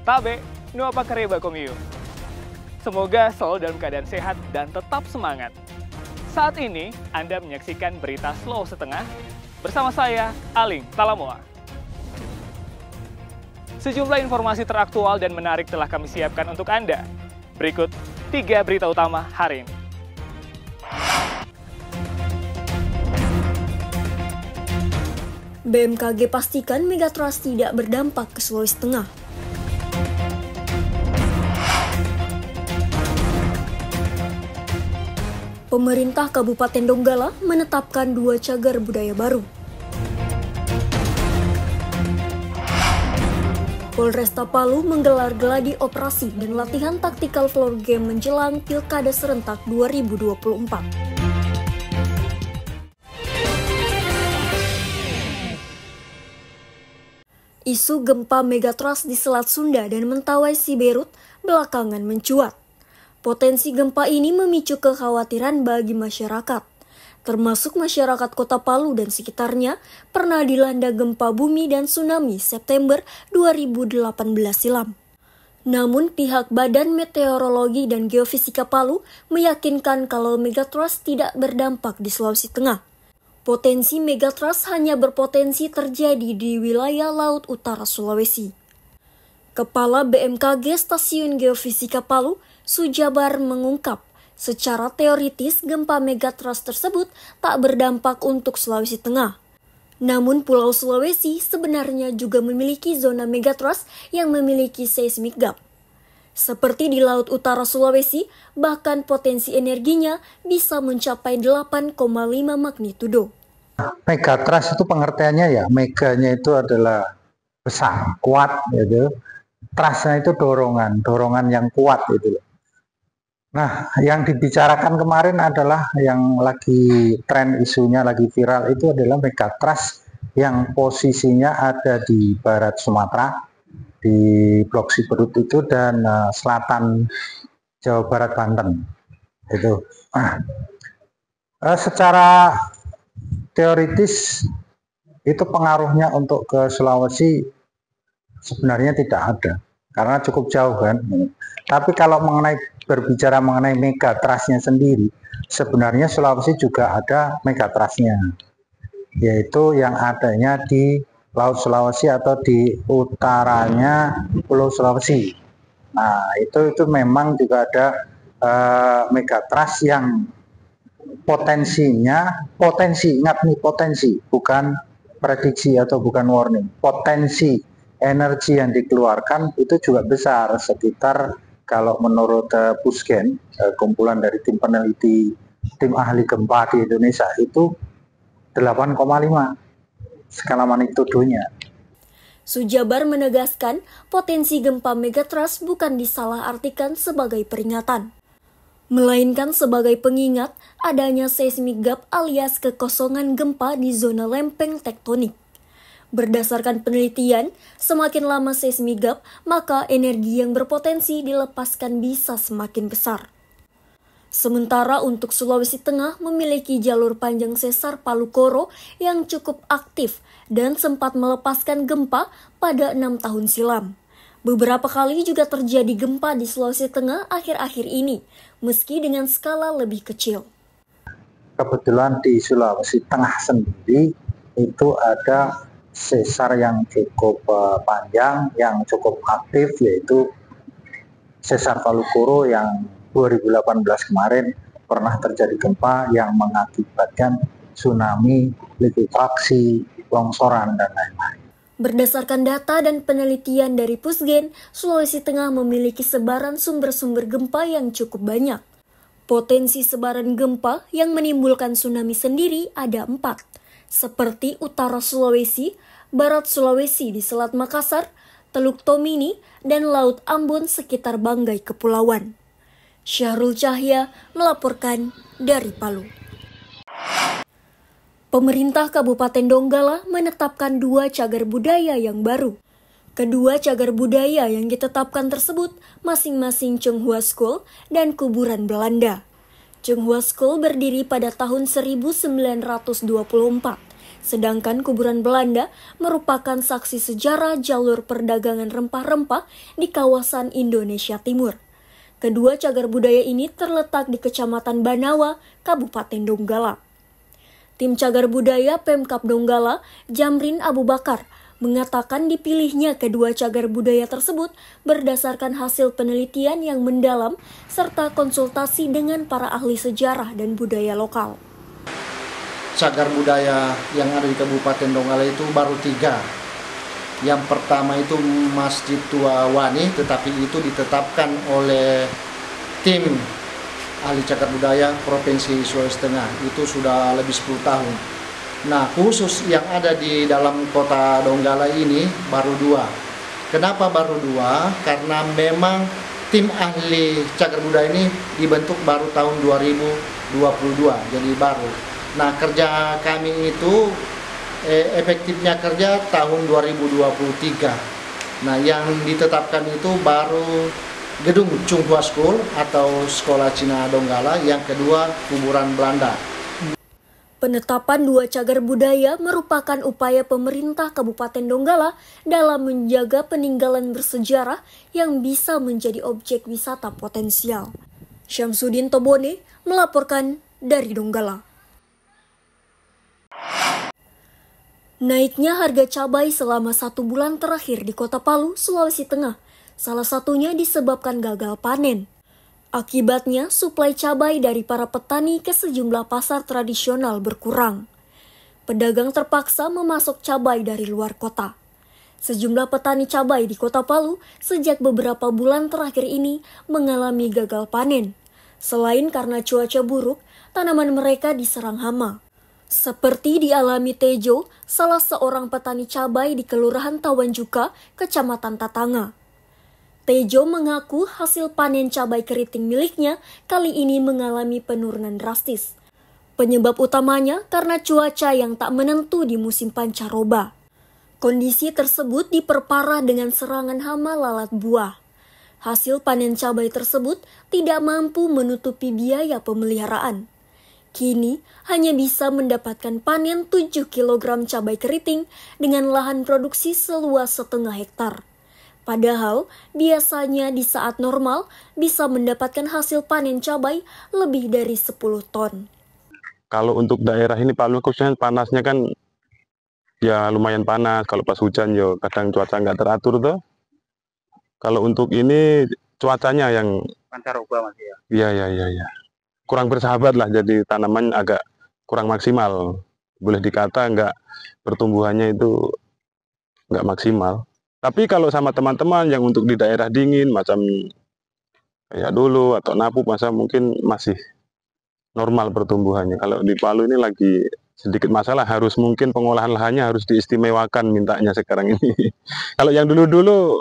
Tabe, nu apa kareba komiu. Semoga selalu dalam keadaan sehat dan tetap semangat. Saat ini, Anda menyaksikan berita Slow Setengah bersama saya, Aling Talamoa. Sejumlah informasi teraktual dan menarik telah kami siapkan untuk Anda. Berikut 3 berita utama hari ini. BMKG pastikan megatrust tidak berdampak ke Sulawesi Tengah. Pemerintah Kabupaten Donggala menetapkan 2 cagar budaya baru. Polresta Palu menggelar gladi operasi dan latihan taktikal floor game menjelang Pilkada Serentak 2024. Isu gempa megatrust di Selat Sunda dan Mentawai Siberut belakangan mencuat. Potensi gempa ini memicu kekhawatiran bagi masyarakat, termasuk masyarakat Kota Palu dan sekitarnya pernah dilanda gempa bumi dan tsunami September 2018 silam. Namun pihak Badan Meteorologi dan Geofisika Palu meyakinkan kalau megatrust tidak berdampak di Sulawesi Tengah. Potensi megatrust hanya berpotensi terjadi di wilayah Laut Utara Sulawesi. Kepala BMKG Stasiun Geofisika Palu, Sujabar mengungkap, secara teoritis gempa megatrust tersebut tak berdampak untuk Sulawesi Tengah. Namun Pulau Sulawesi sebenarnya juga memiliki zona megatrust yang memiliki seismic gap. Seperti di Laut Utara Sulawesi, bahkan potensi energinya bisa mencapai 8,5 magnitudo. Megatrust itu pengertiannya ya, meganya itu adalah besar, kuat gitu. Trustnya itu dorongan yang kuat gitu. Nah, yang dibicarakan kemarin adalah yang lagi tren isunya lagi viral itu adalah megatrust yang posisinya ada di barat Sumatera, di Blok Siberut itu dan selatan Jawa Barat Banten. Itu. Secara teoritis itu pengaruhnya untuk ke Sulawesi sebenarnya tidak ada karena cukup jauh kan. Tapi kalau berbicara mengenai megatrustnya sendiri, sebenarnya Sulawesi juga ada megatrustnya, yaitu yang adanya di Laut Sulawesi atau di utaranya Pulau Sulawesi. Nah, itu memang juga ada megatrust yang ingat nih potensi, bukan prediksi atau bukan warning. Potensi energi yang dikeluarkan itu juga besar, sekitar kalau menurut Pusgen, kumpulan dari tim peneliti, tim ahli gempa di Indonesia itu 8,5 skala magnitudonya. Sujabar menegaskan potensi gempa megatrust bukan disalahartikan sebagai peringatan, melainkan sebagai pengingat adanya seismic gap alias kekosongan gempa di zona lempeng tektonik. Berdasarkan penelitian, semakin lama seismic gap, maka energi yang berpotensi dilepaskan bisa semakin besar. Sementara untuk Sulawesi Tengah memiliki jalur panjang sesar Palu Koro yang cukup aktif dan sempat melepaskan gempa pada 6 tahun silam. Beberapa kali juga terjadi gempa di Sulawesi Tengah akhir-akhir ini, meski dengan skala lebih kecil. Kebetulan di Sulawesi Tengah sendiri itu ada sesar yang cukup panjang, yang cukup aktif, yaitu sesar Palu Koro yang 2018 kemarin pernah terjadi gempa yang mengakibatkan tsunami, likuifaksi, longsoran, dan lain-lain. Berdasarkan data dan penelitian dari Pusgen, Sulawesi Tengah memiliki sebaran sumber-sumber gempa yang cukup banyak. Potensi sebaran gempa yang menimbulkan tsunami sendiri ada 4, seperti Utara Sulawesi, Barat Sulawesi di Selat Makassar, Teluk Tomini, dan Laut Ambon sekitar Banggai Kepulauan. Syahrul Cahya melaporkan dari Palu. Pemerintah Kabupaten Donggala menetapkan 2 cagar budaya yang baru. Kedua cagar budaya yang ditetapkan tersebut masing-masing Chonghua School dan Kuburan Belanda. Chonghua School berdiri pada tahun 1924 Sedangkan kuburan Belanda merupakan saksi sejarah jalur perdagangan rempah-rempah di kawasan Indonesia Timur. Kedua cagar budaya ini terletak di Kecamatan Banawa, Kabupaten Donggala. Tim cagar budaya Pemkab Donggala, Jamrin Abu Bakar, mengatakan dipilihnya kedua cagar budaya tersebut berdasarkan hasil penelitian yang mendalam serta konsultasi dengan para ahli sejarah dan budaya lokal. Cagar budaya yang ada di Kabupaten Donggala itu baru 3. Yang pertama itu Masjid Tua Wani, tetapi itu ditetapkan oleh tim ahli cagar budaya Provinsi Sulawesi Tengah. Itu sudah lebih 10 tahun. Nah, khusus yang ada di dalam kota Donggala ini baru 2. Kenapa baru 2? Karena memang tim ahli cagar budaya ini dibentuk baru tahun 2022, jadi baru. Nah, kerja kami itu efektifnya kerja tahun 2023. Nah, yang ditetapkan itu baru gedung Chunghua School atau Sekolah Cina Donggala, yang kedua kuburan Belanda. Penetapan 2 cagar budaya merupakan upaya pemerintah Kabupaten Donggala dalam menjaga peninggalan bersejarah yang bisa menjadi objek wisata potensial. Syamsuddin Tobone melaporkan dari Donggala. Naiknya harga cabai selama 1 bulan terakhir di Kota Palu, Sulawesi Tengah, salah satunya disebabkan gagal panen. Akibatnya, suplai cabai dari para petani ke sejumlah pasar tradisional berkurang. Pedagang terpaksa memasok cabai dari luar kota. Sejumlah petani cabai di Kota Palu sejak beberapa bulan terakhir ini mengalami gagal panen. Selain karena cuaca buruk, tanaman mereka diserang hama. Seperti dialami Tejo, salah seorang petani cabai di Kelurahan Tawanjuka, Kecamatan Tatanga. Tejo mengaku hasil panen cabai keriting miliknya kali ini mengalami penurunan drastis. Penyebab utamanya karena cuaca yang tak menentu di musim pancaroba. Kondisi tersebut diperparah dengan serangan hama lalat buah. Hasil panen cabai tersebut tidak mampu menutupi biaya pemeliharaan. Kini hanya bisa mendapatkan panen 7 kg cabai keriting dengan lahan produksi seluas 0,5 hektar. Padahal biasanya di saat normal bisa mendapatkan hasil panen cabai lebih dari 10 ton. Kalau untuk daerah ini Palu khususnya panasnya kan ya lumayan panas. Kalau pas hujan ya kadang cuaca nggak teratur tuh. Kalau untuk ini cuacanya yang Pancaroba Mas ya. Iya. Kurang bersahabat lah, jadi tanaman agak kurang maksimal. Boleh dikata pertumbuhannya itu nggak maksimal. Tapi kalau sama teman-teman yang untuk di daerah dingin macam kayak dulu atau Napu masa mungkin masih normal pertumbuhannya. Kalau di Palu ini lagi sedikit masalah, harus mungkin pengolahan lahannya harus diistimewakan mintanya sekarang ini. Kalau yang dulu-dulu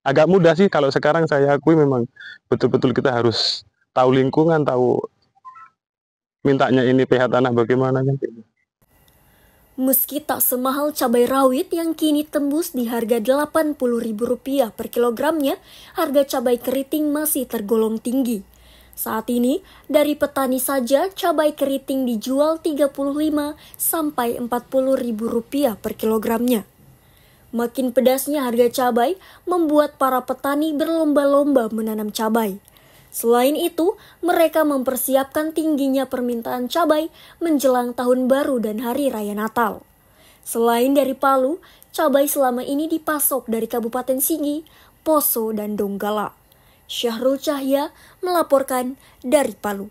agak mudah sih, kalau sekarang saya akui memang betul-betul kita harus tahu lingkungan, tahu mintanya ini pH tanah bagaimana kan. Meski tak semahal cabai rawit yang kini tembus di harga Rp80.000 per kilogramnya, harga cabai keriting masih tergolong tinggi. Saat ini, dari petani saja cabai keriting dijual Rp35 sampai Rp40.000 per kilogramnya. Makin pedasnya harga cabai membuat para petani berlomba-lomba menanam cabai. Selain itu, mereka mempersiapkan tingginya permintaan cabai menjelang Tahun Baru dan Hari Raya Natal. Selain dari Palu, cabai selama ini dipasok dari Kabupaten Sigi, Poso, dan Donggala. Syahrul Cahya melaporkan dari Palu.